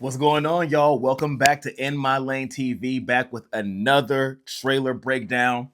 What's going on, y'all? Welcome back to In My Lane TV, back with another trailer breakdown.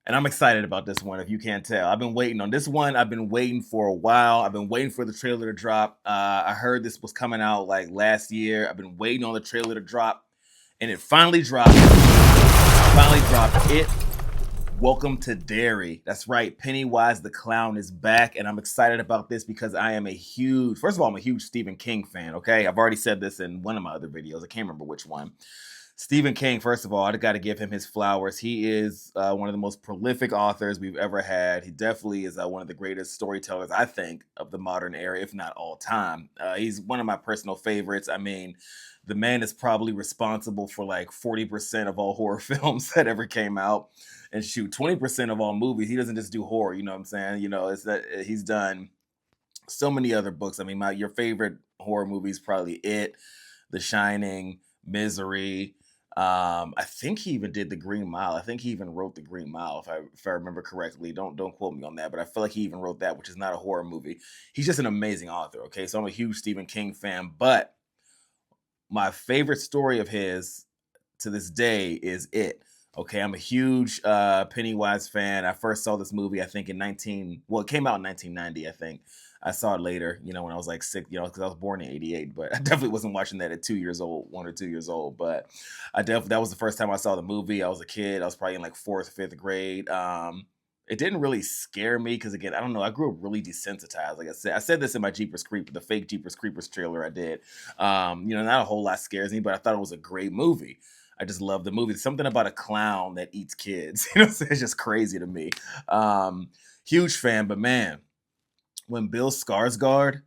And I'm excited about this one, if you can't tell. I've been waiting on this one. I've been waiting for a while. I've been waiting for the trailer to drop. I heard this was coming out like last year. I've been waiting on the trailer to drop, and it finally dropped. It. Welcome to Derry. That's right. Pennywise the Clown is back, and I'm excited about this because I am first of all, I'm a huge Stephen King fan, okay? I've already said this in one of my other videos. I can't remember which one. Stephen King, first of all, I got to give him his flowers. He is one of the most prolific authors we've ever had. He definitely is one of the greatest storytellers, I think, of the modern era, if not all time. He's one of my personal favorites. I mean, the man is probably responsible for like 40% of all horror films that ever came out. And shoot, 20% of all movies. He doesn't just do horror, you know what I'm saying? You know, it's that he's done so many other books. I mean, your favorite horror movie is probably It, The Shining, Misery. I think he even did The Green Mile. I think he even wrote The Green Mile, if I remember correctly. Don't quote me on that, but I feel like he even wrote that, which is not a horror movie. He's just an amazing author. Okay, so I'm a huge Stephen King fan, but my favorite story of his to this day is It. Okay, I'm a huge Pennywise fan. I first saw this movie, I think, it came out in 1990, I think. I saw it later, when I was like 6, because I was born in 88, but I definitely wasn't watching that at 2 years old, 1 or 2 years old. But that was the first time I saw the movie. I was a kid. I was probably in like 4th or 5th grade. It didn't really scare me because, again, I don't know. I grew up really desensitized. Like I said this in my the fake Jeepers Creepers trailer I did. Not a whole lot scares me, but I thought it was a great movie. I just love the movie. There's something about a clown that eats kids. It's just crazy to me. Huge fan, but man, when Bill Skarsgård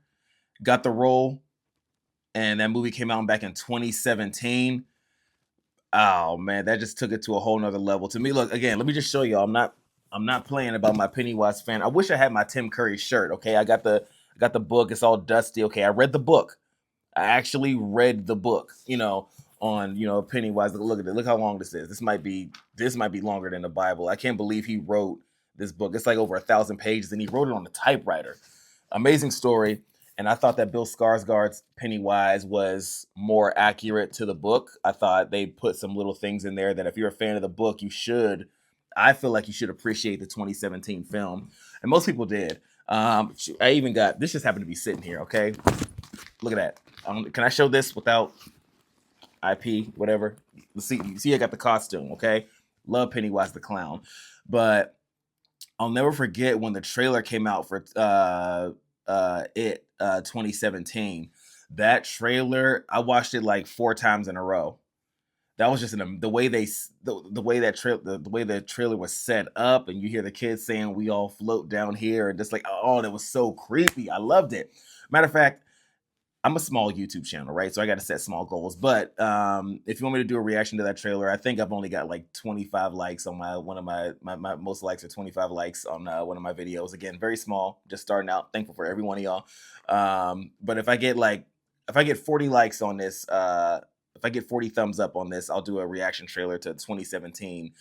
got the role and that movie came out back in 2017, oh man, that just took it to a whole nother level. To me, look, again, let me just show you. I'm not playing about my Pennywise fan. I wish I had my Tim Curry shirt. Okay, I got the book. It's all dusty. Okay, I read the book. I actually read the book, on Pennywise. Look at it. Look how long this is. This might be longer than the Bible. I can't believe he wrote this book. It's like over 1,000 pages, and he wrote it on a typewriter. Amazing story. And I thought that Bill Skarsgård's Pennywise was more accurate to the book. I thought they put some little things in there that if you're a fan of the book, I feel like you should appreciate the 2017 film. And most people did. I even got, this just happened to be sitting here, okay? Look at that. Can I show this without IP, whatever? Let's see. You see, I got the costume, okay? Love Pennywise the Clown. But I'll never forget when the trailer came out for It 2017. That trailer, I watched it like 4 times in a row. That was just the way the way the trailer was set up, and you hear the kids saying "We all float down here," and just like, oh, that was so creepy. I loved it. Matter of fact, I'm a small YouTube channel, right? So I got to set small goals. But if you want me to do a reaction to that trailer, I think I've only got like 25 likes on my most likes are 25 likes on one of my videos. Again, very small, just starting out. Thankful for every one of y'all. But if I get 40 likes on this, if I get 40 thumbs up on this, I'll do a reaction trailer to 2017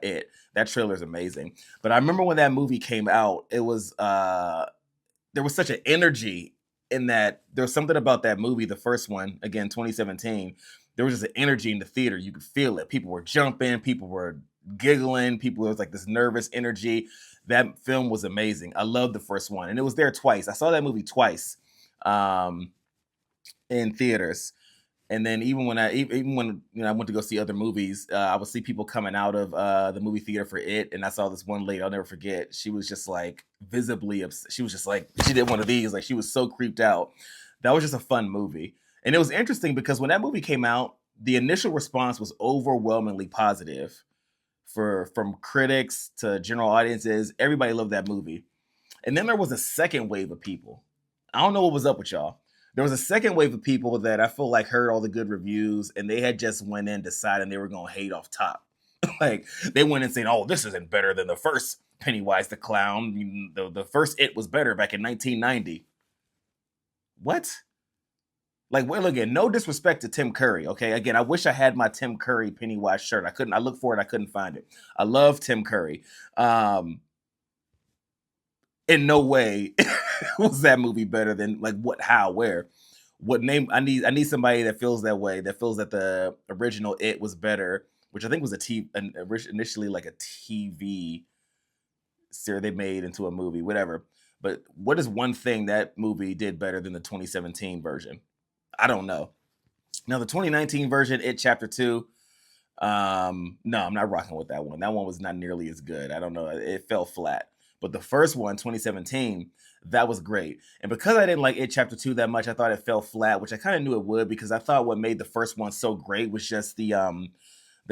It. That trailer is amazing. But I remember when that movie came out, there was such an energy in that. There was something about that movie, the first one, again, 2017. There was just an energy in the theater. You could feel it. People were jumping, people were giggling, there was like this nervous energy. That film was amazing. I loved the first one, and it was there twice. I saw that movie twice in theaters. And then even when I went to go see other movies, I would see people coming out of the movie theater for It, and I saw this one lady I'll never forget. She was just like visibly upset. She was just like, she did one of these, like she was so creeped out. That was just a fun movie, and it was interesting because when that movie came out, the initial response was overwhelmingly positive from critics to general audiences. Everybody loved that movie, and then there was a second wave of people. I don't know what was up with y'all. There was a second wave of people that I feel like heard all the good reviews, and they had just went in deciding they were going to hate off top. Like they went in saying, "Oh, this isn't better than the first Pennywise the Clown. The first It was better back in 1990." What? Like, well, again, no disrespect to Tim Curry. Okay, again, I wish I had my Tim Curry Pennywise shirt. I couldn't. I looked for it. I couldn't find it. I love Tim Curry. In no way was that movie better than like what, how, where. what name I need somebody that feels that way, that feels that the original It was better, which I think was initially like a TV series they made into a movie, whatever. But what is one thing that movie did better than the 2017 version? I don't know. Now the 2019 version, It Chapter 2, no, I'm not rocking with that one. That one was not nearly as good. I don't know. It fell flat. But the first one, 2017, that was great. And because I didn't like It Chapter 2 that much, I thought it fell flat, which I kind of knew it would, because I thought what made the first one so great was just the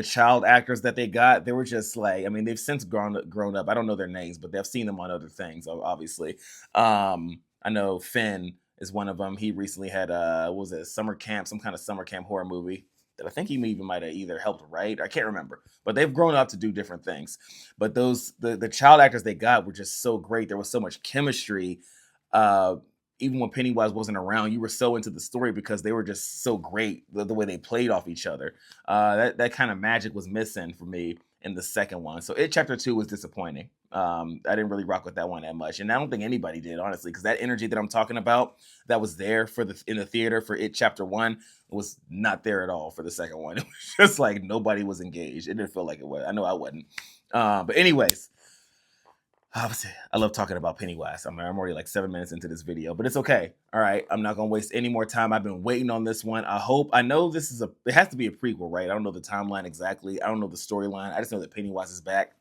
child actors that they got. They were just like, I mean, they've since grown up. I don't know their names, but they've seen them on other things, obviously. I know Finn is one of them. He recently had what was it, summer camp, some kind of summer camp horror movie that I think he even might have either helped write. I can't remember, but they've grown up to do different things. But the child actors they got were just so great. There was so much chemistry. Even when Pennywise wasn't around, you were so into the story because they were just so great, the way they played off each other. That kind of magic was missing for me in the second one. So It Chapter 2 was disappointing. I didn't really rock with that one that much. And I don't think anybody did, honestly, because that energy that I'm talking about that was there in the theater for It Chapter 1 was not there at all for the second one. It was just like nobody was engaged. It didn't feel like it was. I know I wasn't. But anyways, I love talking about Pennywise. I'm already like 7 minutes into this video, but it's okay. All right, I'm not gonna waste any more time. I've been waiting on this one. I know it has to be a prequel, right? I don't know the timeline exactly. I don't know the storyline. I just know that Pennywise is back.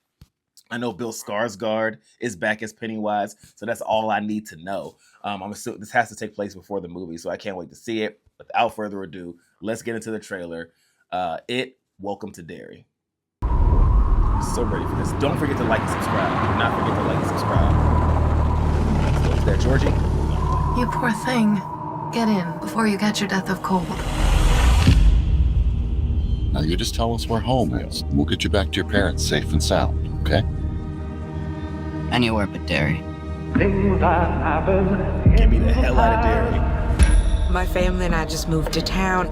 I know Bill Skarsgård is back as Pennywise, so that's all I need to know. I'm assuming this has to take place before the movie, so I can't wait to see it. Without further ado, let's get into the trailer. Welcome to Derry. So ready for this. Don't forget to like and subscribe. Do not forget to like and subscribe. So, is that Georgie? You poor thing. Get in before you catch your death of cold. Now you just tell us where home is. We'll get you back to your parents safe and sound, okay? Anywhere but Derry. Get me the hell out of Derry. My family and I just moved to town.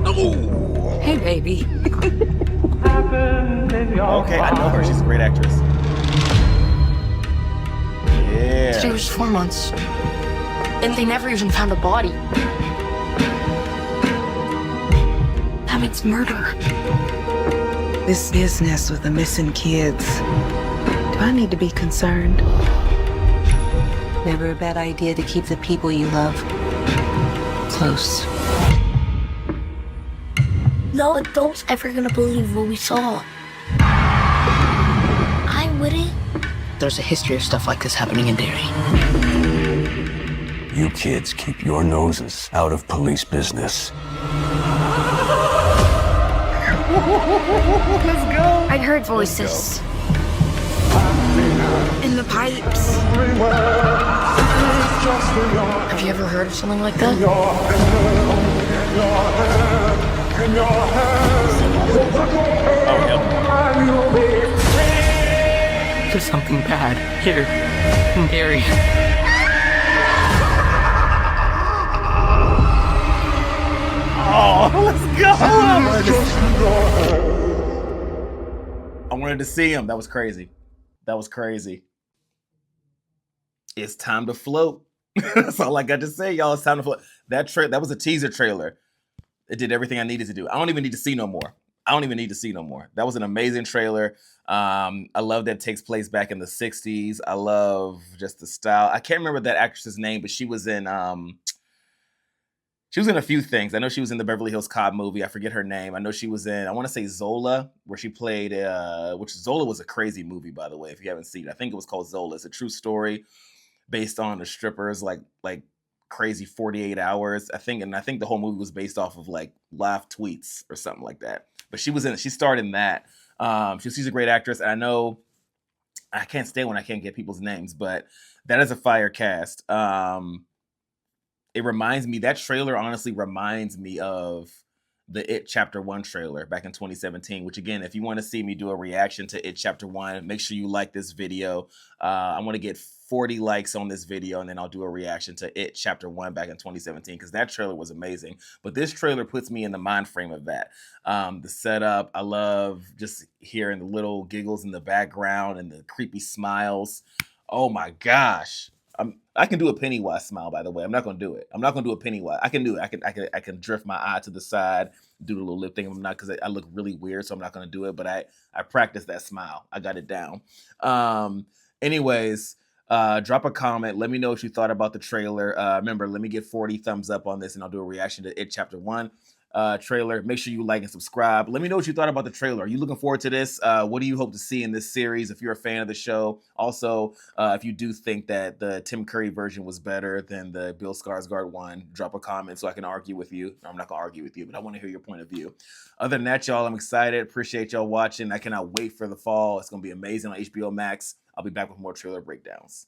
Oh! Hey, baby. Okay, I know her. She's a great actress. Yeah. She was 4 months. And they never even found a body. That means murder. This business with the missing kids. Do I need to be concerned? Never a bad idea to keep the people you love close. No adult's ever gonna believe what we saw. I wouldn't. There's a history of stuff like this happening in Derry. You kids keep your noses out of police business. Let's go. I heard voices. In the pipes. Have you ever heard of something like that? There's something bad here in Derry. Oh, let's go. I wanted to see him. That was crazy. That was crazy. It's time to float. That's all I got to say, y'all. It's time to float. That was a teaser trailer. It did everything I needed to do. I don't even need to see no more. That was an amazing trailer. I love that it takes place back in the 60s. I love just the style. I can't remember that actress's name, but she was in a few things. I know she was in the Beverly Hills Cop movie. I forget her name. I know she was in, I want to say Zola, where she played, which Zola was a crazy movie, by the way, if you haven't seen it. I think it was called Zola. It's a true story based on the strippers, like crazy 48 hours. I think the whole movie was based off of like live tweets or something like that. But she was in it. She starred in that. She's a great actress. And I know I can't stand when I can't get people's names, but that is a fire cast. That trailer honestly reminds me of the It Chapter 1 trailer back in 2017, which again, if you want to see me do a reaction to It Chapter 1, make sure you like this video. I want to get 40 likes on this video, and then I'll do a reaction to It Chapter 1 back in 2017, because that trailer was amazing. But this trailer puts me in the mind frame of that. The setup, I love just hearing the little giggles in the background and the creepy smiles. Oh my gosh. I can do a Pennywise smile, by the way. I'm not gonna do it. I'm not gonna do a Pennywise. I can do it. I can drift my eye to the side, do the little lip thing. I'm not, because I look really weird, so I'm not gonna do it. But I practiced that smile. I got it down. Anyways, drop a comment. Let me know what you thought about the trailer. Remember, let me get 40 thumbs up on this, and I'll do a reaction to It Chapter 1 trailer. Make sure you like and subscribe. Let me know what you thought about the trailer. Are you looking forward to this? What do you hope to see in this series if you're a fan of the show? Also, if you do think that the Tim Curry version was better than the Bill Skarsgård one, drop a comment so I can argue with you. No, I'm not gonna argue with you, but I want to hear your point of view. Other than that, y'all, I'm excited. Appreciate y'all watching. I cannot wait for the fall. It's gonna be amazing on HBO Max. I'll be back with more trailer breakdowns.